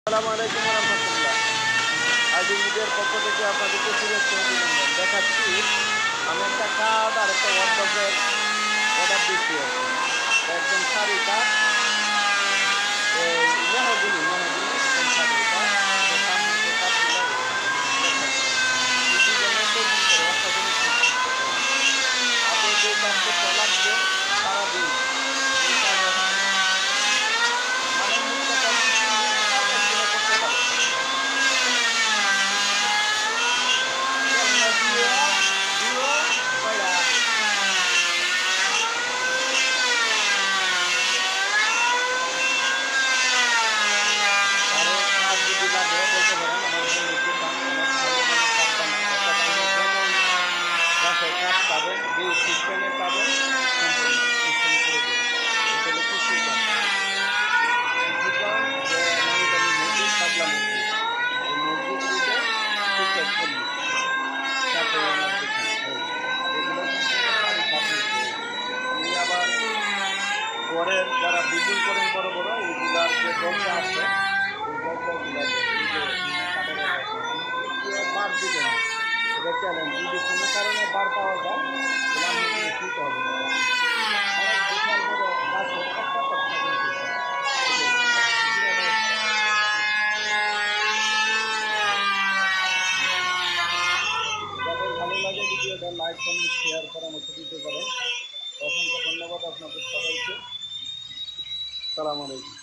আসসালামু আলাইকুম রহমতুল্লাহ। আইডি মিডিয়ার পক্ষ থেকে আপনাদেরকে শুভেচ্ছা অভিনন্দন। দেখাচ্ছি আমি একটা কার্ড আর একটা ওয়ার্ডরোবের অর্ডার দিচ্ছি আর কি। একদম শাড়ি কাঠ, মেহগিনি একদম শাড়ি কাঠ, সামনে যে কাঠগুলো দেখাচ্ছি এই ডিজাইনের তৈরি করে অত্যাধুনিক আগে যে কাজ করতে লাগবে সারাদিন এই কাজ মানে মুখ্য কাজ কাজ একদিনে করতে পারে। আরো কাজ যদি লাগে বলতে পারেন, আমার বন্ধুর দোকান অনেক ভালো মানের কাঠ বানায়। অর্থাৎ আপনি যেমন বাসায় কাঠ পাবেন, যে সিস্টেমে পাবেন সম্পূর্ণ সিস্টেম করে দেবে। এটা হলো কৃষির দাম, কৃষির দাম যে নামি দামি মসজিদ, পাগলা মসজিদ, এই মসজিদ রুটে টিকেট পল্লী সাথে আমার দোকান এগুলো সম্পূর্ণ শাড়ি কাঠ মধ্যে। আমি আবার ঘরের যারা বিল্ডিং করেন বড় বড় এইগুলার যে দরজা আছে এই দরজাগুলো এই যে কাঠের বার দিবে না, এটা চ্যালেঞ্জ। যদি কোনো কারণে বার পাওয়া যায় তাহলে আমি কোনো শুনতে হবে না। অনেক বিশাল বড় গাছের একটা কথা কিন্তু যাদের ভালো লাগে ভিডিওটা লাইক কমেন্ট শেয়ার পরামর্শ দিতে পারেন। অসংখ্য ধন্যবাদ আপনাদের সবাইকে। সালাম আলাইকুম।